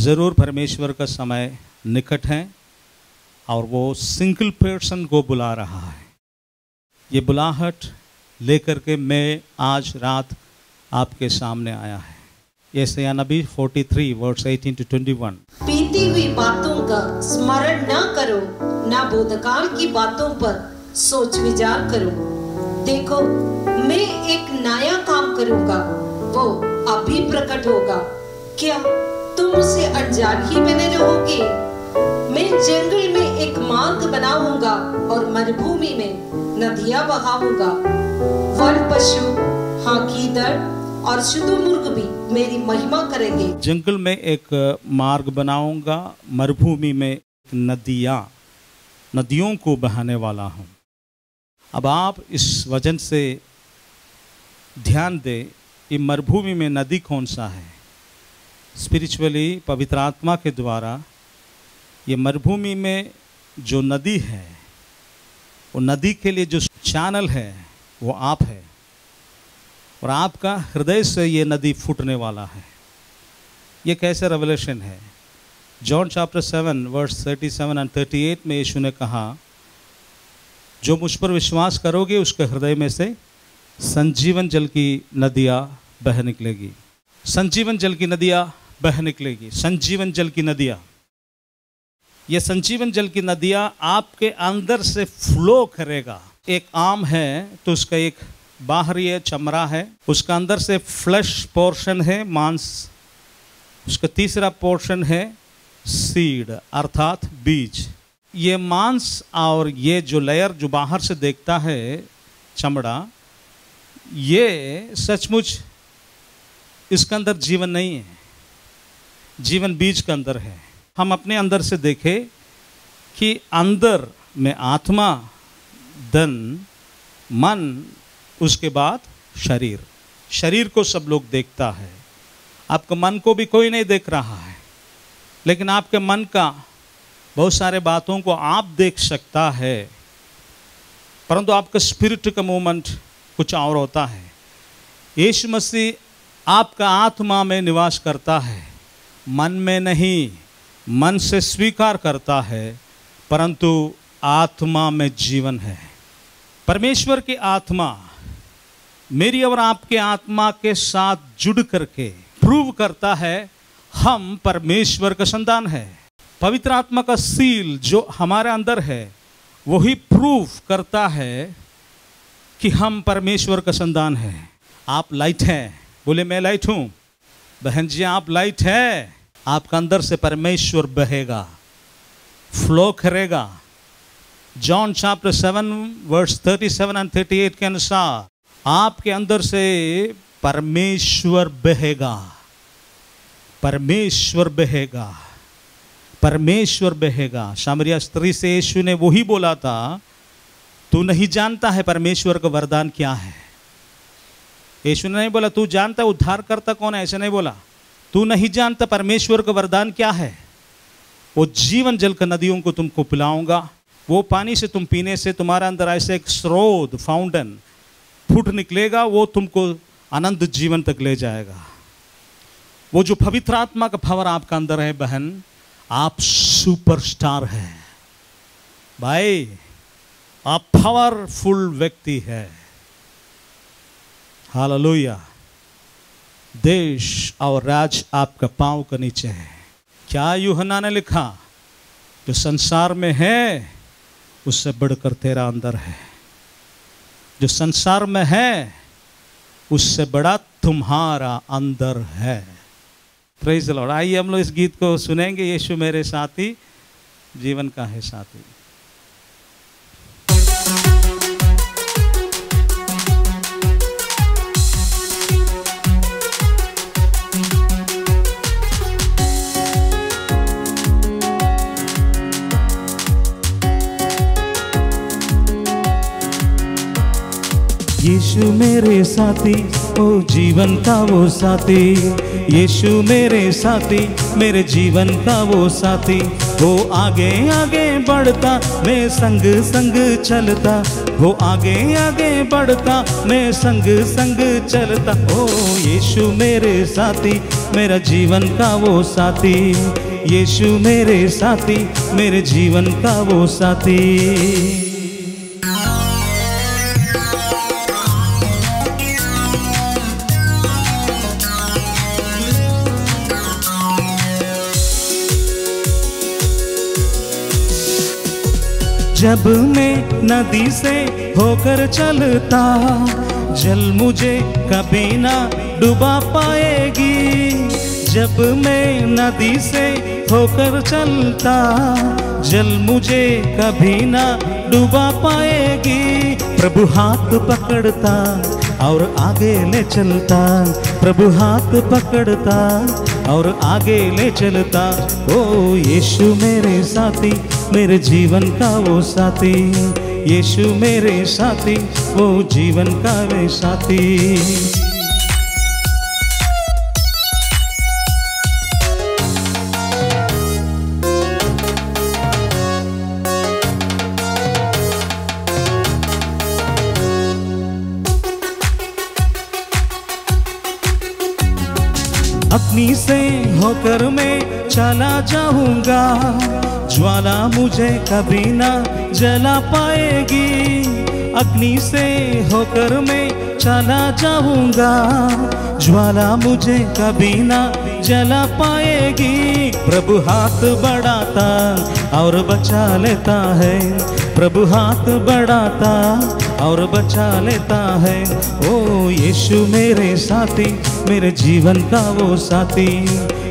ज़रूर परमेश्वर का समय निकट है और वो सिंगल पर्सन को बुला रहा है। ये बुलाहट लेकर के मैं आज रात आपके सामने आया है। यशायाह नबी 43 वर्स 18 to 21। बीती हुई बातों का स्मरण न करो, ना भूतकाल की बातों पर सोच विचार करो। देखो, मैं एक नया काम करूंगा, वो अभी प्रकट होगा। क्या तुम उसे अनजान ही बने रहोगे? मैं जंगल में एक मार्ग बनाऊंगा और मरुभूमि में नदियां बहाऊंगा। वन पशु, हाथी दल और शुतुरमुर्ग भी मेरी महिमा करेंगे। जंगल में एक मार्ग बनाऊंगा, मरुभूमि में नदियों को बहाने वाला हूँ। अब आप इस वचन से ध्यान दें, ये मरुभूमि में नदी कौन सा है? स्पिरिचुअली पवित्र आत्मा के द्वारा ये मरुभूमि में जो नदी है, वो नदी के लिए जो चैनल है वो आप है, और आपका हृदय से ये नदी फूटने वाला है। ये कैसे रेवलेशन है? जॉन चैप्टर 7 वर्स 37 और 38 में यीशु ने कहा, जो मुझ पर विश्वास करोगे उसके हृदय में से संजीवन जल की नदियाँ बह निकलेगी। संजीवन जल की नदियाँ बह निकलेगी। संजीवन जल की नदियाँ, ये संजीवन जल की नदियाँ आपके अंदर से फ्लो करेगा। एक आम है तो उसका एक बाहरी है, चमड़ा है, उसका अंदर से फ्लैश पोर्शन है, मांस। उसका तीसरा पोर्शन है सीड अर्थात बीज। ये मांस और ये जो लेयर जो बाहर से देखता है चमड़ा, ये सचमुच इसके अंदर जीवन नहीं है। जीवन बीज के अंदर है। हम अपने अंदर से देखें कि अंदर में आत्मा, धन, मन, उसके बाद शरीर। शरीर को सब लोग देखता है, आपके मन को भी कोई नहीं देख रहा है, लेकिन आपके मन का बहुत सारे बातों को आप देख सकता है, परंतु आपका स्पिरिट का मूवमेंट कुछ और होता है। यीशु मसीह आपका आत्मा में निवास करता है, मन में नहीं। मन से स्वीकार करता है, परंतु आत्मा में जीवन है। परमेश्वर की आत्मा मेरी और आपके आत्मा के साथ जुड़ करके प्रूव करता है हम परमेश्वर का संतान है। पवित्र आत्मा का सील जो हमारे अंदर है वही प्रूव करता है कि हम परमेश्वर का संतान है। आप लाइट हैं, बोले मैं लाइट हूं। बहन जी आप लाइट है, आपका अंदर से परमेश्वर बहेगा, फ्लो करेगा। जॉन चैप्टर 7 वर्स 37 और 38 के अनुसार आपके अंदर से परमेश्वर बहेगा। परमेश्वर बहेगा, परमेश्वर बहेगा। सामरिया स्त्री से यीशु ने वही बोला था, तू नहीं जानता है परमेश्वर का वरदान क्या है। यीशु ने नहीं बोला तू जानता उद्धार करता कौन है, ऐसे नहीं बोला। तू नहीं जानता परमेश्वर का वरदान क्या है। वो जीवन जल का नदियों को तुमको पिलाऊंगा। वो पानी से तुम पीने से तुम्हारा अंदर ऐसे एक स्रोत, फाउंटेन फूट निकलेगा, वो तुमको अनंत जीवन तक ले जाएगा। वो जो पवित्र आत्मा का पावर आपका अंदर है बहन, आप सुपरस्टार हैं भाई, आप पावरफुल व्यक्ति है। हालेलुया। देश और राज आपका पांव के नीचे है। क्या यूहन्ना ने लिखा? जो संसार में है उससे बढ़कर तेरा अंदर है। जो संसार में है उससे बड़ा तुम्हारा अंदर है। Praise the Lord. आइए हम लोग इस गीत को सुनेंगे, यीशु मेरे साथी, जीवन का है साथी। यीशु मेरे साथी, ओ जीवन का वो साथी। यीशु मेरे साथी, मेरे जीवन का वो साथी। वो आगे आगे बढ़ता, मैं संग संग चलता, वो आगे आगे बढ़ता, मैं संग संग चलता। ओ यीशु मेरे साथी, मेरा जीवन का वो साथी, यीशु मेरे साथी, मेरे जीवन का वो साथी। जब मैं नदी से होकर चलता, जल मुझे कभी ना डुबा पाएगी। जब मैं नदी से होकर चलता, जल मुझे कभी ना डुबा पाएगी। प्रभु हाथ पकड़ता और आगे ले चलता, प्रभु हाथ पकड़ता और आगे ले चलता। ओ यीशु मेरे साथी, मेरे जीवन का वो साथी, यीशु मेरे साथी, वो जीवन का वे साथी। अग्नि से होकर मैं चला जाऊंगा, ज्वाला मुझे कभी ना जला पाएगी। अग्नि से होकर मैं चला जाऊंगा, ज्वाला मुझे कभी ना जला पाएगी। प्रभु हाथ बढ़ाता और बचा लेता है, प्रभु हाथ बढ़ाता और बचा लेता है। ओ यीशु मेरे साथी, मेरे जीवन का वो साथी,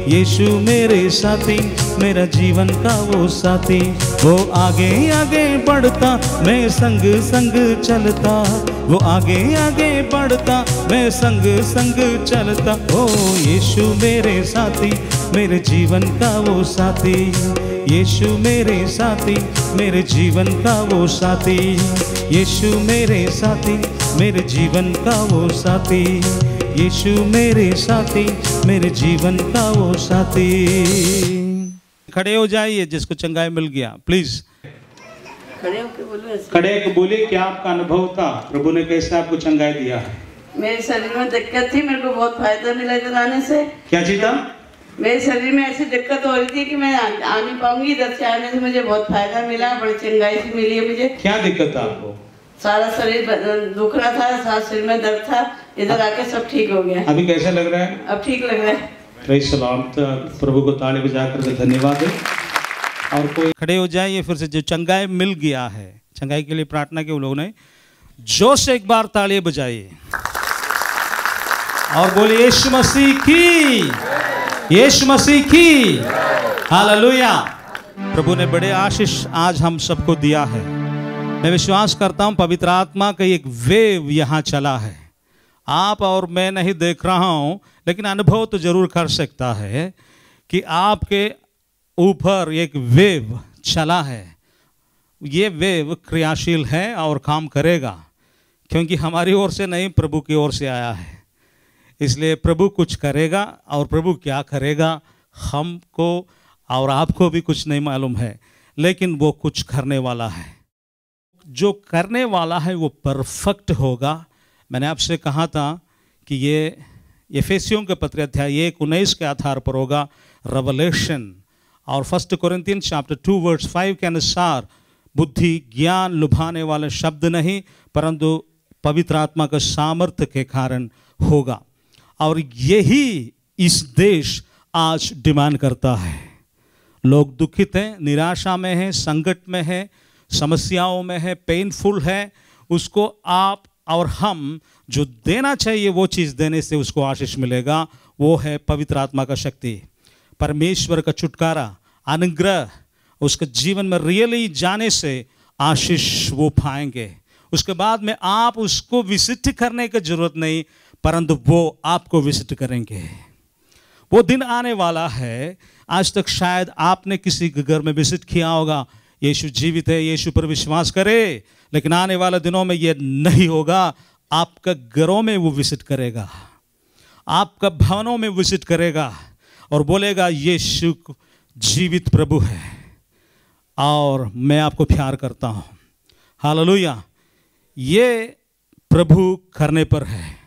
यीशु मेरे साथी, मेरा जीवन का वो साथी। वो आगे आगे बढ़ता, मैं संग संग चलता, वो आगे आगे बढ़ता, मैं संग संग चलता। ओ यीशु मेरे साथी, मेरे जीवन का वो साथी, यीशु मेरे साथी, मेरे जीवन का वो साथी, यीशु मेरे साथी, मेरे जीवन का वो साथी, यीशु मेरे साथी, मेरे जीवन का वो साथी। खड़े हो जाइए, जिसको चंगाई मिल गया प्लीज खड़े होके बोलो ऐसे। खड़े होकर बोलिए क्या आपका अनुभव था, प्रभु ने कैसे आपको चंगाई दिया है। मेरे शरीर में दिक्कत थी, मेरे को बहुत फायदा मिला इधर आने से। क्या चीज था? मेरे शरीर में ऐसी दिक्कत हो रही थी कि मैं आ नहीं पाऊंगी, इधर से आने से मुझे बहुत फायदा मिला, बड़ी चंगाई सी मिली है मुझे। क्या दिक्कत था आपको? सारा शरीर दुख रहा था, सारा शरीर में दर्द था, इधर आके सब ठीक हो गया। अभी कैसा लग रहा है? अब ठीक लग रहा है। Praise the Lord. प्रभु को ताली बजा करके धन्यवाद है। और कोई खड़े हो जाइए फिर से, जो चंगाई मिल गया है, चंगाई के लिए प्रार्थना के लोगों ने जोश से एक बार ताली बजाइए और बोलिए यीशु मसीह की, यीशु मसीह की, हालेलुया। प्रभु ने बड़े आशीष आज हम सबको दिया है। मैं विश्वास करता हूं पवित्र आत्मा का एक वेव यहाँ चला है। आप और मैं नहीं देख रहा हूं, लेकिन अनुभव तो जरूर कर सकता है कि आपके ऊपर एक वेव चला है। ये वेव क्रियाशील है और काम करेगा, क्योंकि हमारी ओर से नहीं, प्रभु की ओर से आया है। इसलिए प्रभु कुछ करेगा, और प्रभु क्या करेगा हमको और आपको भी कुछ नहीं मालूम है, लेकिन वो कुछ करने वाला है। जो करने वाला है वो परफेक्ट होगा। मैंने आपसे कहा था कि ये एफेसियों के पत्र अध्याय 1:19 के आधार पर होगा, रेवलेशन। और 1 कोरिन्थियंस चैप्टर 2 वर्स 5 के अनुसार बुद्धि ज्ञान लुभाने वाले शब्द नहीं, परंतु पवित्र आत्मा का सामर्थ्य के कारण होगा। और यही इस देश आज डिमांड करता है। लोग दुखित हैं, निराशा में हैं, संकट में हैं, समस्याओं में है, पेनफुल है। उसको आप और हम जो देना चाहिए वो चीज़ देने से उसको आशीष मिलेगा। वो है पवित्र आत्मा का शक्ति, परमेश्वर का छुटकारा, अनुग्रह। उसके जीवन में रियली जाने से आशीष वो पाएंगे। उसके बाद में आप उसको विजिट करने की जरूरत नहीं, परंतु वो आपको विजिट करेंगे। वो दिन आने वाला है। आज तक शायद आपने किसी के घर में विजिट किया होगा, यीशु जीवित है, यीशु पर विश्वास करे, लेकिन आने वाले दिनों में ये नहीं होगा। आपका घरों में वो विजिट करेगा, आपका भवनों में विजिट करेगा और बोलेगा यीशु जीवित प्रभु है, और मैं आपको प्यार करता हूँ। हालेलुया। ये प्रभु करने पर है,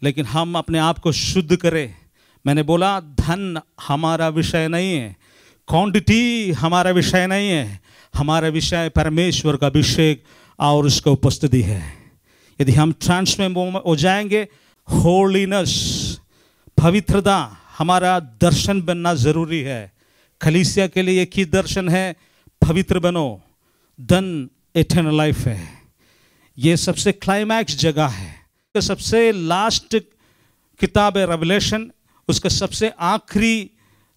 लेकिन हम अपने आप को शुद्ध करें। मैंने बोला धन हमारा विषय नहीं है, क्वांटिटी हमारा विषय नहीं है, हमारा विषय परमेश्वर का अभिषेक और उसका उपस्थिति है। यदि हम ट्रांसफॉर्म हो जाएंगे, होलीनेस, पवित्रता हमारा दर्शन बनना जरूरी है। कलीसिया के लिए एक ही दर्शन है, पवित्र बनो, देन इटर्नल लाइफ है। ये सबसे क्लाइमैक्स जगह है। सबसे लास्ट किताब है रेवलेशन, उसका सबसे आखिरी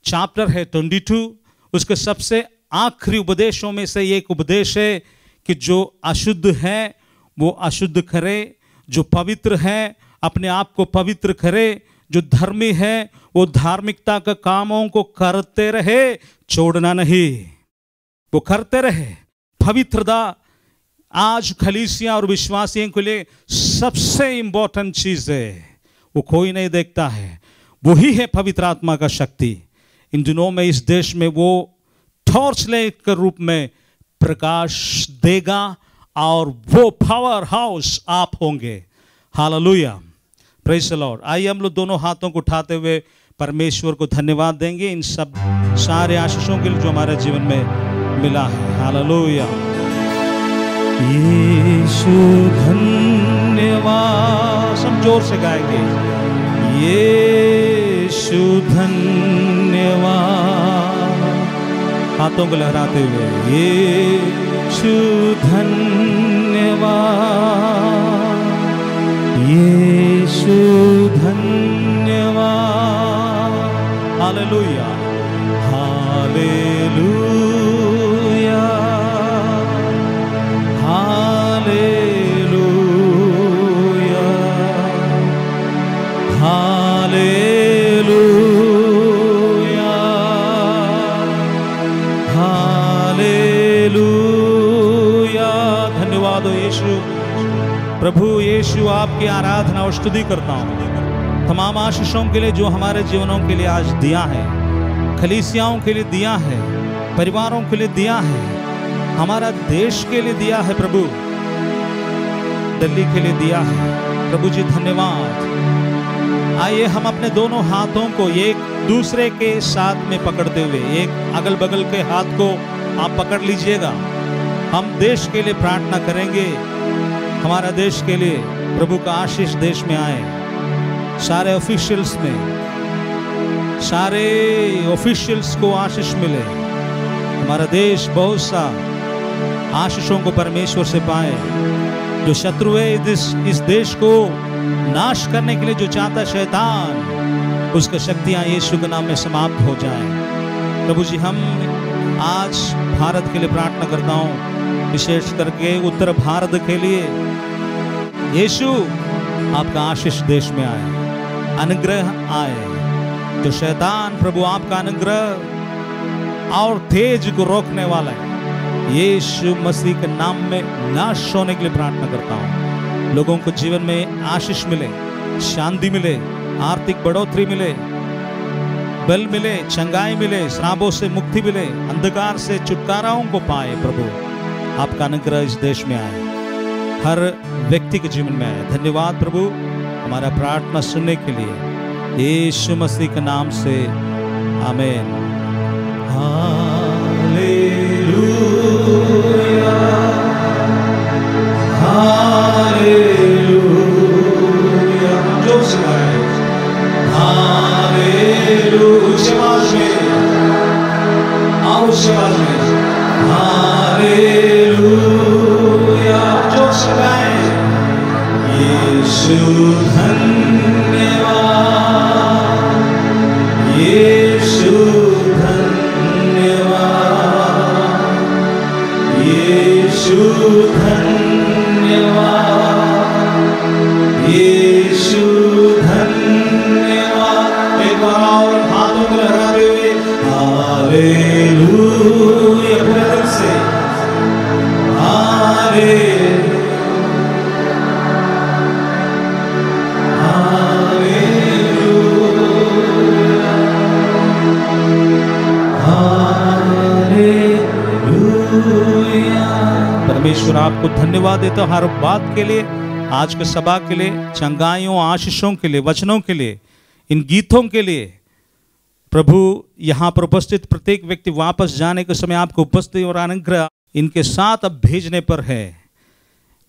चैप्टर है 22। उसके सबसे आखिरी उपदेशों में से एक उपदेश है कि जो अशुद्ध है वो अशुद्ध करे, जो पवित्र है अपने आप को पवित्र करे, जो धर्मी है वो धार्मिकता के कामों को करते रहे, छोड़ना नहीं, वो करते रहे। पवित्रता आज कलीसिया और विश्वासियों के लिए सबसे इंपॉर्टेंट चीज है। वो कोई नहीं देखता है, वही है पवित्र आत्मा का शक्ति। इन दिनों में इस देश में वो टॉर्च लाइट के रूप में प्रकाश देगा और वो पावर हाउस आप होंगे। Hallelujah, praise the Lord. आइए हम लोग दोनों हाथों को उठाते हुए परमेश्वर को धन्यवाद देंगे इन सब सारे आशीषों के लिए जो हमारे जीवन में मिला है। हालेलुया। यीशु धन्यवाद, सब जोर से गाएंगे। यीशु धन्यवाद, हाथों को लहराते हुए यीशु धन्यवाद, यीशु धन्यवाद। Hallelujah, hallelujah, hallelujah, hallelujah, hallelujah. धन्यवाद हो यीशु। प्रभु यीशु आपकी आराधना और स्तुति करता हूँ तमाम आशीषों के लिए जो हमारे जीवनों के लिए आज दिया है, कलीसियाओं के लिए दिया है, परिवारों के लिए दिया है, हमारा देश के लिए दिया है प्रभु, दिल्ली के लिए दिया है प्रभु जी, धन्यवाद। आइए हम अपने दोनों हाथों को एक दूसरे के साथ में पकड़ते हुए, एक अगल बगल के हाथ को आप पकड़ लीजिएगा। हम देश के लिए प्रार्थना करेंगे, हमारा देश के लिए प्रभु का आशीष देश में आए, सारे ऑफिशियल्स में, सारे ऑफिशियल्स को आशीष मिले, हमारा देश बहुत सा आशीषों को परमेश्वर से पाए। जो शत्रु है इस देश को नाश करने के लिए जो चाहता शैतान, उसकी शक्तियां यीशु के नाम में समाप्त हो जाएं। प्रभु जी हम आज भारत के लिए प्रार्थना करता हूँ, विशेष करके उत्तर भारत के लिए। यीशु आपका आशीष देश में आए, अनुग्रह आए। जो शैतान प्रभु आपका अनुग्रह और तेज को रोकने वाला है, यीशु मसीह के नाम में नाश होने के लिए प्रार्थना करता हूँ। लोगों को जीवन में आशीष मिले, शांति मिले, आर्थिक बढ़ोतरी मिले, बल मिले, चंगाई मिले, श्रापों से मुक्ति मिले, अंधकार से छुटकाराओं को पाए। प्रभु आपका अनुग्रह इस देश में आए, हर व्यक्ति के जीवन में आए। धन्यवाद प्रभु हमारा प्रार्थना सुनने के लिए, यीशु मसीह के नाम से आमीन। Hallelujah, hallelujah. जोर से गाएं, हालेलुया। आओ आवाज में, हालेलुया। जोर से गाएं, यीशु धन्यवाद, यीशु धन्यवाद, यीशु धन्यवाद, यीशु धन्यवाद। एक बार और हाथों को लहराते हुए हालेलुया पूरे दिल से, हालेलुया। हालेलुया, परमेश्वर आपको धन्यवाद देता हूं हर बात के लिए, आज के सभा के लिए, चंगाइयों, आशीषों के लिए, वचनों के लिए, इन गीतों के लिए। प्रभु यहाँ पर उपस्थित प्रत्येक व्यक्ति वापस जाने के समय आपको उपस्थिति और अनुग्रह इनके साथ अब भेजने पर है।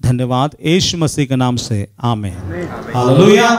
धन्यवाद यीशु मसीह के नाम से, आमीन। हालेलुया।